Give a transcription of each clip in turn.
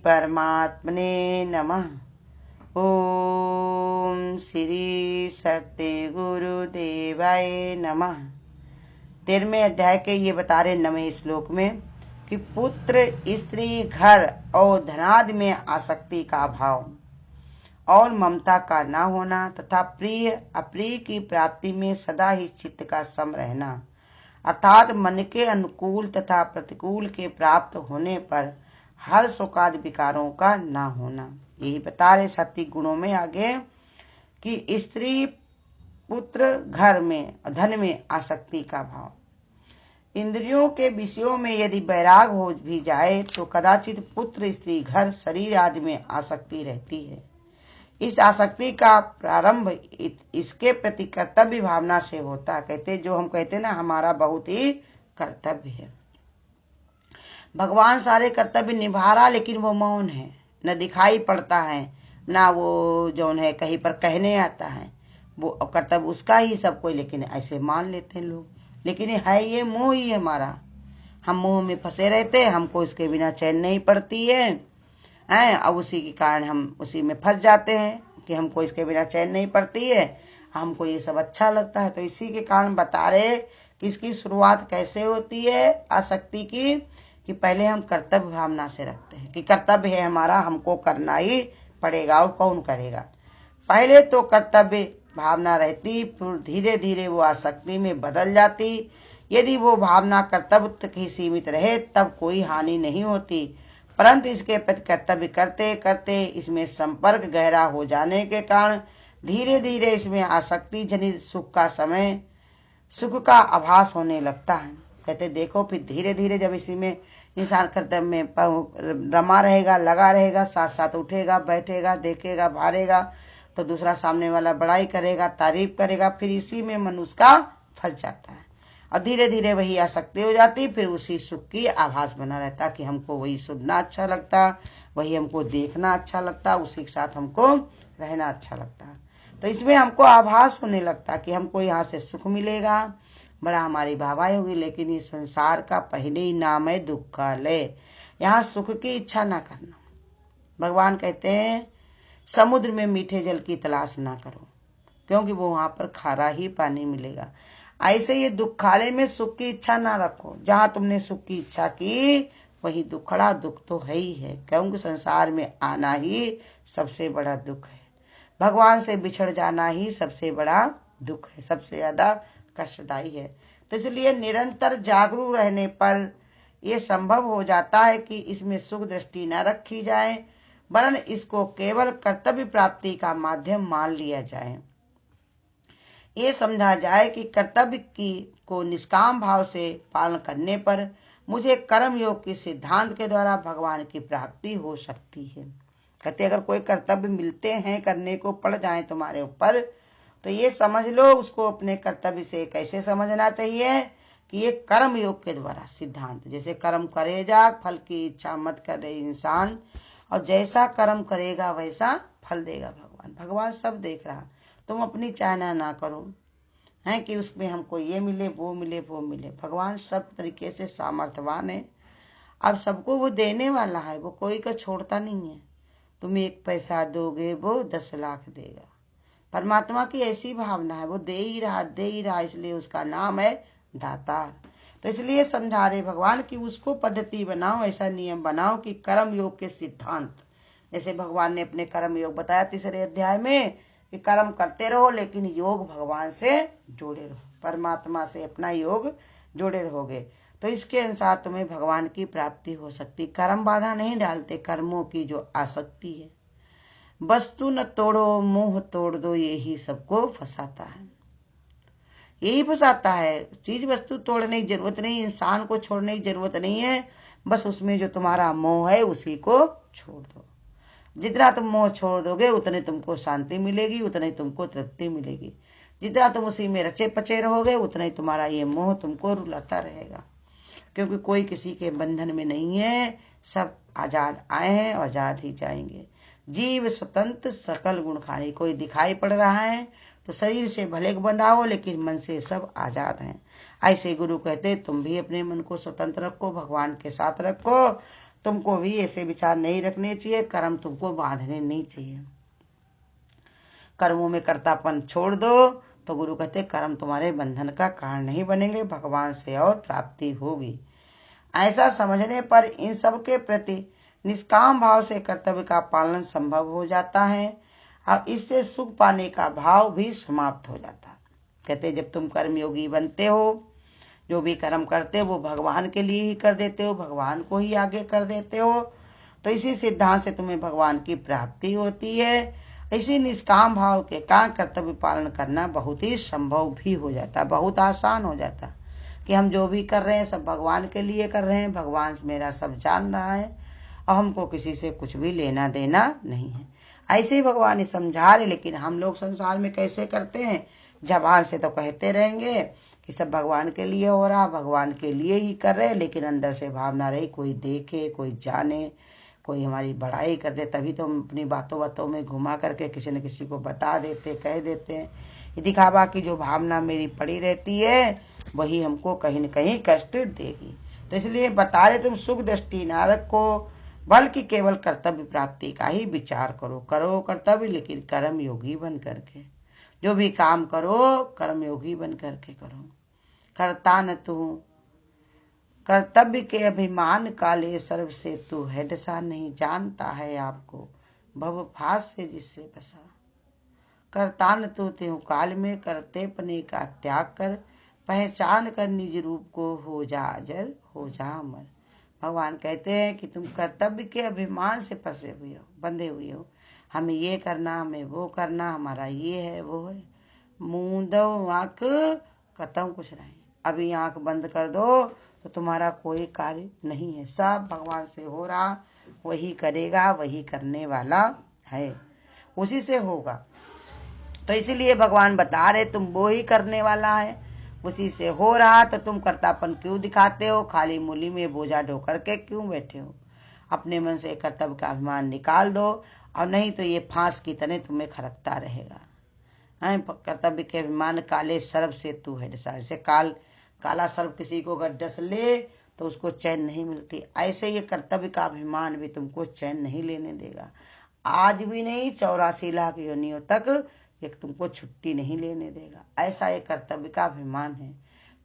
परमात्मने नमः। ओम श्री सत्य गुरुदेवाय नमः। 13वें अध्याय के ये बता रहे 9वें श्लोक में कि पुत्र, स्त्री, घर और धनादि में आसक्ति का भाव और ममता का न होना तथा प्रिय अप्रिय की प्राप्ति में सदा ही चित्त का सम रहना, अर्थात मन के अनुकूल तथा प्रतिकूल के प्राप्त होने पर हर शोकादि विकारों का न होना। यही बता रहे सात्विक गुणों में आगे कि स्त्री, पुत्र, घर में, धन में आसक्ति का भाव। इंद्रियों के विषयों में यदि वैराग हो भी जाए तो कदाचित पुत्र, स्त्री, घर, शरीर आदि में आसक्ति रहती है। इस आसक्ति का प्रारंभ इसके प्रति कर्तव्य भावना से होता है। कहते जो हम कहते ना, हमारा बहुत ही कर्तव्य है। भगवान सारे कर्तव्य निभा रहा, लेकिन वो मौन है, न दिखाई पड़ता है, ना वो जो है कहीं पर कहने आता है। वो कर्तव्य उसका ही सब कोई, लेकिन ऐसे मान लेते हैं लोग। लेकिन है ये मोह ही हमारा, हम मोह में फंसे रहते, हमको इसके बिना चैन नहीं पड़ती है। अब उसी के कारण हम उसी में फंस जाते हैं कि हमको इसके बिना चैन नहीं पड़ती है, हमको ये सब अच्छा लगता है। तो इसी के कारण बता रहे कि इसकी शुरुआत कैसे होती है आसक्ति की, कि पहले हम कर्तव्य भावना से रखते हैं कि कर्तव्य है हमारा, हमको करना ही पड़ेगा और कौन करेगा। पहले तो कर्तव्य भावना रहती, फिर धीरे धीरे वो आसक्ति में बदल जाती। यदि वो भावना कर्तव्य तक ही सीमित रहे तब कोई हानि नहीं होती, परंतु इसके प्रति कर्तव्य करते करते इसमें संपर्क गहरा हो जाने के कारण धीरे धीरे इसमें आसक्ति जनित सुख का आभास होने लगता है। कहते देखो, फिर धीरे धीरे जब इसी में इंसान कर्तव्य में रमा रहेगा, लगा रहेगा, साथ साथ उठेगा, बैठेगा, देखेगा, भारेगा, तो दूसरा सामने वाला बड़ाई करेगा, तारीफ करेगा, फिर इसी में मन उसका फंस जाता है और धीरे धीरे वही आसक्ति हो जाती। फिर उसी सुख की आभास बना रहता कि हमको वही सुनना अच्छा लगता, वही हमको देखना अच्छा लगता, उसी के साथ हमको रहना अच्छा लगता। तो इसमें हमको आभास होने लगता कि हमको यहाँ से सुख मिलेगा, बड़ा हमारी वाहवाही होगी। लेकिन ये संसार का पहले ही नाम है दुखालय। यहाँ सुख की इच्छा ना करना। भगवान कहते हैं समुद्र में मीठे जल की तलाश ना करो, क्योंकि वो वहां पर खारा ही पानी मिलेगा। ऐसे ये दुखालय में सुख की इच्छा ना रखो। जहां तुमने सुख की इच्छा की वही दुखड़ा दुख तो है ही है, क्योंकि संसार में आना ही सबसे बड़ा दुख है। भगवान से बिछड़ जाना ही सबसे बड़ा दुख है, सबसे ज्यादा कष्टदायी है। तो इसलिए निरंतर जागरूक रहने पर यह संभव हो जाता है कि इसमें सुख दृष्टि न रखी जाए, वरन इसको केवल कर्तव्य प्राप्ति का माध्यम मान लिया जाए। ये समझा जाए कि कर्तव्य को निष्काम भाव से पालन करने पर मुझे कर्म योग के सिद्धांत के द्वारा भगवान की प्राप्ति हो सकती है। कहते अगर कोई कर्तव्य मिलते हैं, करने को पड़ जाए तुम्हारे ऊपर, तो ये समझ लो उसको अपने कर्तव्य से कैसे समझना चाहिए कि ये कर्म योग के द्वारा सिद्धांत, जैसे कर्म करे जा, फल की इच्छा मत करे इंसान, और जैसा कर्म करेगा वैसा फल देगा भगवान। भगवान सब देख रहा, तुम अपनी चाहना ना करो है कि उसमें हमको ये मिले, वो मिले, वो मिले। भगवान सब तरीके से सामर्थ्यवान है, अब सबको वो देने वाला है, वो कोई को छोड़ता नहीं है। तुम 1 पैसा दोगे वो 10 लाख देगा। परमात्मा की ऐसी भावना है, वो दे ही रहा, इसलिए उसका नाम है दातार। तो इसलिए समझा रहे भगवान कि उसको पद्धति बनाओ, ऐसा नियम बनाओ कि कर्म योग के सिद्धांत, जैसे भगवान ने अपने कर्म योग बताया 3रे अध्याय में कि कर्म करते रहो, लेकिन योग भगवान से जोड़े रहो, परमात्मा से अपना योग जोड़े रहोगे तो इसके अनुसार तुम्हें भगवान की प्राप्ति हो सकती। कर्म बाधा नहीं डालते, कर्मों की जो आसक्ति है। वस्तु न तोड़ो मोह तोड़ दो, यही सबको फंसाता है, यही फंसाता है। चीज वस्तु तोड़ने की जरूरत नहीं, इंसान को छोड़ने की जरूरत नहीं है, बस उसमें जो तुम्हारा मोह है उसी को छोड़ दो। जितना तुम मोह छोड़ दोगे उतने तुमको शांति मिलेगी, उतने तुमको तृप्ति मिलेगी। जितना तुम उसी में रचे पचे रहोगे उतना ही तुम्हारा ये मोह तुमको रुलाता रहेगा, क्योंकि कोई किसी के बंधन में नहीं है, सब आजाद आए हैं और आजाद ही जाएंगे। जीव स्वतंत्र सकल गुण खानी। कोई दिखाई पड़ रहा है तो शरीर से भले बंधा हो, लेकिन मन से सब आजाद हैं। ऐसे गुरु कहते तुम भी अपने मन को स्वतंत्र रखो, भगवान के साथ रखो, तुमको भी ऐसे विचार नहीं रखने चाहिए, कर्म तुमको बांधने नहीं चाहिए। कर्मों में कर्तापन छोड़ दो तो गुरु कहते कर्म तुम्हारे बंधन का कारण नहीं बनेंगे, भगवान से और प्राप्ति होगी। ऐसा समझने पर इन सब के प्रति निष्काम भाव से कर्तव्य का पालन संभव हो जाता है और इससे सुख पाने का भाव भी समाप्त हो जाता है। कहते जब तुम कर्मयोगी बनते हो, जो भी कर्म करते हो वो भगवान के लिए ही कर देते हो, भगवान को ही आगे कर देते हो, तो इसी सिद्धांत से तुम्हें भगवान की प्राप्ति होती है। इसी निष्काम भाव के कारण कर्तव्य पालन करना बहुत ही संभव भी हो जाता, बहुत आसान हो जाता कि हम जो भी कर रहे हैं सब भगवान के लिए कर रहे हैं, भगवान मेरा सब जान रहा है और हमको किसी से कुछ भी लेना देना नहीं है। ऐसे ही भगवान ने समझा रहे, लेकिन हम लोग संसार में कैसे करते हैं, जबान से तो कहते रहेंगे कि सब भगवान के लिए हो रहा, भगवान के लिए ही कर रहे, लेकिन अंदर से भावना रही कोई देखे, कोई जाने, कोई हमारी बड़ाई कर दे, तभी तो हम अपनी बातों में घुमा करके किसी न किसी को बता देते, कह देते हैं। ये दिखावा की जो भावना मेरी पड़ी रहती है वही हमको कहीं न कहीं कष्ट देगी। तो इसलिए बता रहे तुम सुख दृष्टि ना रखो, बल्कि केवल कर्तव्य प्राप्ति का ही विचार करो। करो कर्तव्य लेकिन कर्म योगी बन करके, जो भी काम करो कर्म योगी बन करके करो। करता न तू कर्तव्य के अभिमान काले सर्व से तू है डसा, नहीं जानता है आपको भव फास से जिससे बसा। करता न तू त्यों काल में करते पने का त्याग कर, पहचान कर निज रूप को हो जा अजर हो जा अमर। भगवान कहते हैं कि तुम कर्तव्य के अभिमान से फंसे हुए हो, बंधे हुए हो, हमें ये करना, हमें वो करना, हमारा ये है वो है। मूंदो आंख खत्म कुछ नहीं, अभी आंख बंद कर दो तो तुम्हारा कोई कार्य नहीं है, सब भगवान से हो रहा, वही करेगा, वही करने वाला है, उसी से होगा। तो इसीलिए भगवान बता रहे तुम वो ही करने वाला है, उसी से हो रहा, तो तुम कर्तापन क्यों दिखाते हो, खाली मूली में बोझा ढो करके क्यों बैठे हो। अपने मन से कर्तव्य का अभिमान निकाल दो, और नहीं तो ये फांस की तरह तुम्हें खरकता रहेगा। कर्तव्य के अभिमान काले सर्प से तू है डसा, जैसे काला सर्प किसी को अगर डस ले तो उसको चैन नहीं मिलती, ऐसे ये कर्तव्य का अभिमान भी तुमको चैन नहीं लेने देगा। आज भी नहीं, 84 लाख योनियों तक ये तुमको छुट्टी नहीं लेने देगा। ऐसा ये कर्तव्य का अभिमान है।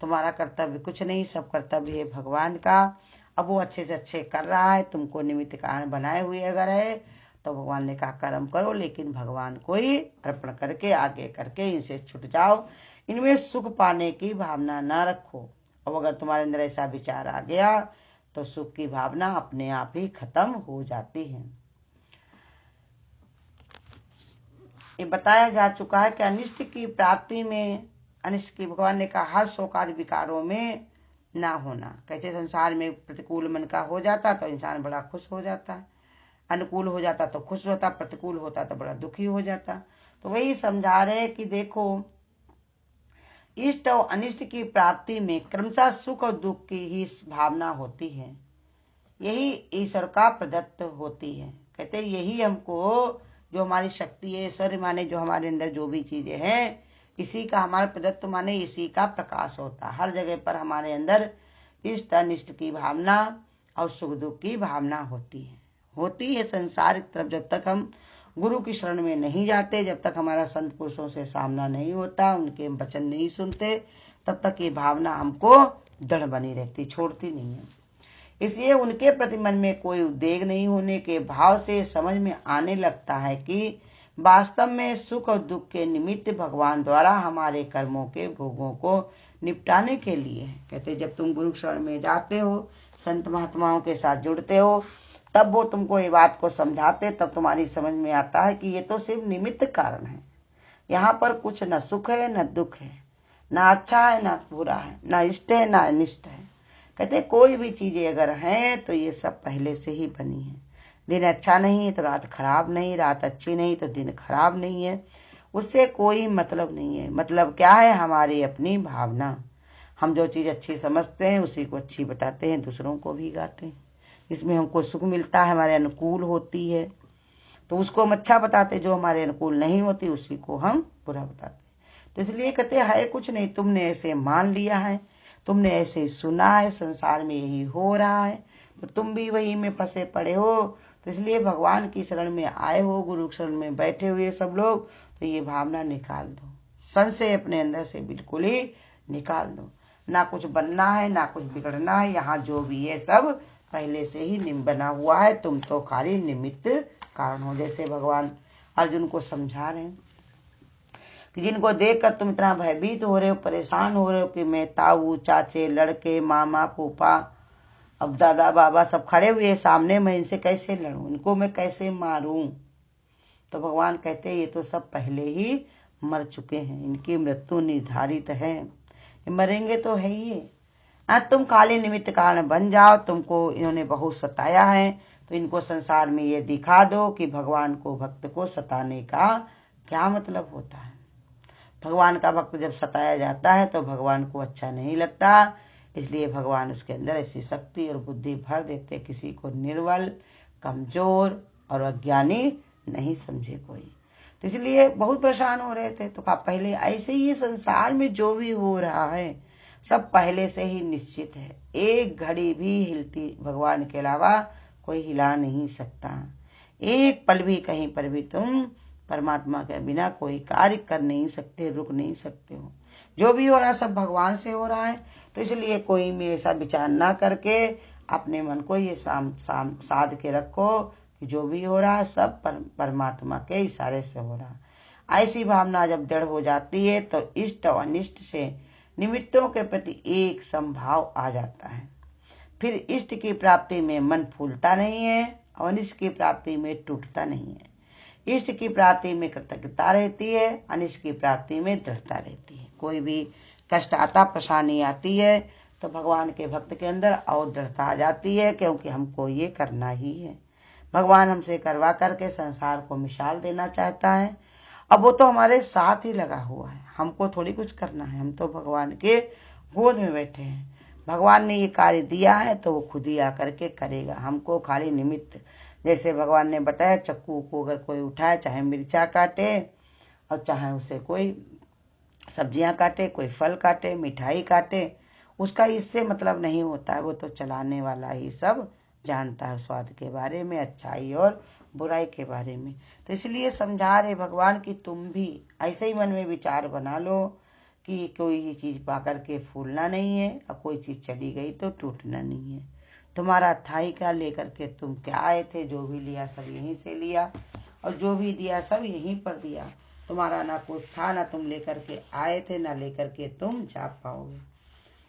तुम्हारा कर्तव्य कुछ नहीं, सब कर्तव्य है भगवान का। अब वो अच्छे से अच्छे कर रहा है, तुमको निमित्त कारण बनाए हुए अगर है तो भगवान ने कहा कर्म करो, लेकिन भगवान को ही अर्पण करके आगे करके इनसे छुट जाओ, इनमें सुख पाने की भावना न रखो। अब अगर तुम्हारे अंदर ऐसा विचार आ गया तो सुख की भावना अपने आप ही खत्म हो जाती है। ये बताया जा चुका है कि अनिष्ट की प्राप्ति में, अनिष्ट की भगवान ने कहा हर शोक आदि विकारों में ना होना। कहते संसार में प्रतिकूल मन का हो जाता तो इंसान बड़ा खुश हो जाता है, अनुकूल हो जाता तो खुश होता, प्रतिकूल होता तो बड़ा दुखी हो जाता। तो वही समझा रहे कि देखो इष्ट और अनिष्ट की प्राप्ति में क्रमशः सुख और दुख की ही भावना होती है, यही ईश्वर का प्रदत्त होती है। कहते यही हमको जो हमारी शक्ति है, ईश्वर माने जो हमारे अंदर जो भी चीजें हैं, इसी का हमारा प्रदत्त माने इसी का प्रकाश होता है। हर जगह पर हमारे अंदर इष्ट अनिष्ट की भावना और सुख दुख की भावना होती है संसार की तरफ। जब तक हम गुरु की शरण में नहीं जाते, जब तक हमारा संत पुरुषों से सामना नहीं होता, उनके वचन नहीं सुनते, तब तक ये भावना हमको दृढ़ बनी रहती, छोड़ती नहीं है। इसलिए उनके प्रति मन में कोई उद्वेग नहीं होने के भाव से समझ में आने लगता है कि वास्तव में सुख और दुख के निमित्त भगवान द्वारा हमारे कर्मों के भोगों को निपटाने के लिए है। कहते जब तुम गुरु शरण में जाते हो, संत महात्माओं के साथ जुड़ते हो, तब वो तुमको ये बात को समझाते, तब तुम्हारी समझ में आता है कि ये तो सिर्फ निमित्त कारण है। यहाँ पर कुछ न सुख है न दुख है, न अच्छा है न बुरा है, न इष्ट है न अनिष्ट है। कहते कोई भी चीजें अगर हैं तो ये सब पहले से ही बनी है। दिन अच्छा नहीं है तो रात खराब नहीं, रात अच्छी नहीं तो दिन खराब नहीं है, उससे कोई मतलब नहीं है। मतलब क्या है, हमारी अपनी भावना। हम जो चीज अच्छी समझते हैं उसी को अच्छी बताते हैं, दूसरों को भी गाते हैं। इसमें हमको सुख मिलता है, हमारे अनुकूल होती है तो उसको हम अच्छा बताते, जो हमारे अनुकूल नहीं होती उसी को हम बुरा बताते। तो इसलिए कहते है कुछ नहीं, तुमने ऐसे मान लिया है, तुमने ऐसे सुना है, संसार में यही हो रहा है, तो तुम भी वही में फंसे पड़े हो। तो इसलिए भगवान की शरण में आए हो, गुरु शरण में बैठे हुए सब लोग, तो ये भावना निकाल दो, संशय अपने अंदर से बिल्कुल ही निकाल दो। ना कुछ बनना है, ना कुछ बिगड़ना है, यहाँ जो भी है सब पहले से ही बना हुआ है, तुम तो खाली निमित्त कारण हो। जैसे भगवान अर्जुन को समझा रहे हैं कि जिनको देखकर तुम इतना भयभीत हो रहे हो, परेशान हो रहे हो कि मैं ताऊ, चाचे, लड़के, मामा, फूफा, अब दादा, बाबा सब खड़े हुए सामने, मैं इनसे कैसे लड़ूं, इनको मैं कैसे मारूं। तो भगवान कहते हैं ये तो सब पहले ही मर चुके हैं, इनकी मृत्यु निर्धारित है, ये मरेंगे तो है ही। तुम खाली निमित्त कारण बन जाओ, तुमको इन्होंने बहुत सताया है, तो इनको संसार में ये दिखा दो कि भगवान को, भक्त को सताने का क्या मतलब होता है। भगवान का भक्त जब सताया जाता है तो भगवान को अच्छा नहीं लगता, इसलिए भगवान उसके अंदर ऐसी शक्ति और बुद्धि भर देते, किसी को निर्बल, कमजोर और अज्ञानी नहीं समझे कोई। तो इसलिए बहुत परेशान हो रहे थे। तो कहा पहले ऐसे ही ये संसार में जो भी हो रहा है सब पहले से ही निश्चित है, एक घड़ी भी हिलती भगवान के अलावा कोई हिला नहीं सकता, एक पल भी कहीं पर भी तुम परमात्मा के बिना कोई कार्य कर नहीं सकते, रुक नहीं सकते हो। जो भी हो रहा है सब भगवान से हो रहा है। तो इसलिए कोई में ऐसा विचार ना करके अपने मन को ये साध के रखो कि जो भी हो रहा है सब परमात्मा के इशारे से हो रहा है। ऐसी भावना जब दृढ़ हो जाती है तो इष्ट और अनिष्ट से निमित्तों के प्रति एक संभाव आ जाता है। फिर इष्ट की प्राप्ति में मन फूलता नहीं है और अनिष्ट की प्राप्ति में टूटता नहीं है। इष्ट की प्राप्ति में कृतज्ञता रहती है, अनिष्ट की प्राप्ति में दृढ़ता रहती है। कोई भी कष्ट आता, परेशानी आती है तो भगवान के भक्त के अंदर और दृढ़ता आ जाती है, क्योंकि हमको ये करना ही है। भगवान हमसे करवा करके संसार को मिसाल देना चाहता है। अब वो तो हमारे साथ ही लगा हुआ है, हमको थोड़ी कुछ करना है, हम तो भगवान के गोद में बैठे हैं। भगवान ने ये कार्य दिया है तो वो खुद ही आकर के करेगा, हमको खाली निमित्त। जैसे भगवान ने बताया, चक्कू को अगर कोई उठाए, चाहे मिर्चा काटे और चाहे उसे कोई सब्जियां काटे, कोई फल काटे, मिठाई काटे, उसका इससे मतलब नहीं होता है, वो तो चलाने वाला ही सब जानता है स्वाद के बारे में, अच्छाई और बुराई के बारे में। तो इसलिए समझा रहे भगवान कि तुम भी ऐसे ही मन में विचार बना लो कि कोई चीज पाकर के फूलना नहीं है और कोई चीज चली गई तो टूटना नहीं है। तुम्हारा था ही क्या, लेकर के तुम क्या आए थे, जो भी लिया सब यहीं से लिया और जो भी दिया सब यहीं पर दिया। तुम्हारा ना कुछ था, ना तुम लेकर के आए थे, ना लेकर के तुम जा पाओगे।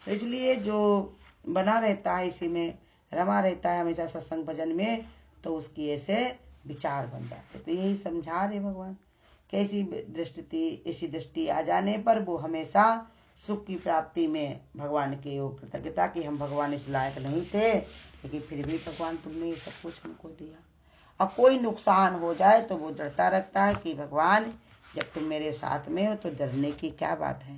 तो इसलिए जो बना रहता है इसी में रमा रहता है हमेशा सत्संग भजन में, तो उसकी ऐसे विचार बन जाते। तो यही समझा रहे भगवान, कैसी ऐसी दृष्टि आ जाने पर वो हमेशा सुख की प्राप्ति में भगवान के योग कृतज्ञता कि हम भगवान इस लायक नहीं थे, लेकिन फिर भी भगवान तुमने ये सब कुछ हमको दिया। और कोई नुकसान हो जाए तो वो डरता रखता है कि भगवान जब तुम मेरे साथ में हो तो डरने की क्या बात है।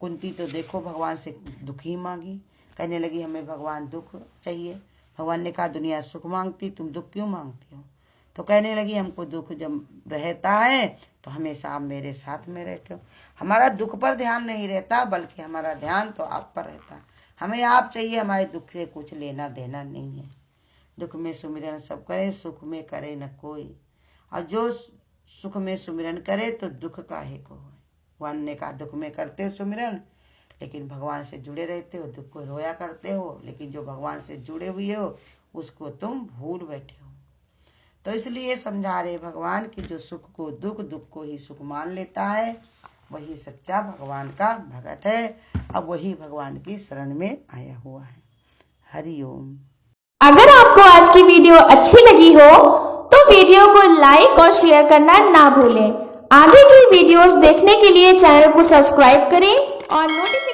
कुंती तो देखो भगवान से दुखी मांगी, कहने लगी हमें भगवान दुख चाहिए। भगवान ने कहा दुनिया सुख मांगती, तुम दुख क्यों मांगती हो। तो कहने लगी हमको दुख जब रहता है तो हमेशा आप मेरे साथ में रहते हो, हमारा दुख पर ध्यान नहीं रहता बल्कि हमारा ध्यान तो आप पर रहता है। हमें आप चाहिए, हमारे दुख से कुछ लेना देना नहीं है। दुख में सुमिरन सब करे, सुख में करे न कोई, और जो सुख में सुमिरन करे तो दुख काहे को है। भगवान ने कहा दुख में करते हो सुमिरन, लेकिन भगवान से जुड़े रहते हो, दुख को रोया करते हो, लेकिन जो भगवान से जुड़े हुए हो उसको तुम भूल बैठे हो। तो इसलिए समझा रहे भगवान कि जो सुख को दुख, दुख को ही सुख मान लेता है, वही सच्चा भगवान का भगत है। अब वही भगवान की शरण में आया हुआ है। हरि ओम। अगर आपको आज की वीडियो अच्छी लगी हो तो वीडियो को लाइक और शेयर करना ना भूलें। आगे की वीडियोस देखने के लिए चैनल को सब्सक्राइब करें और नोटिफिकेशन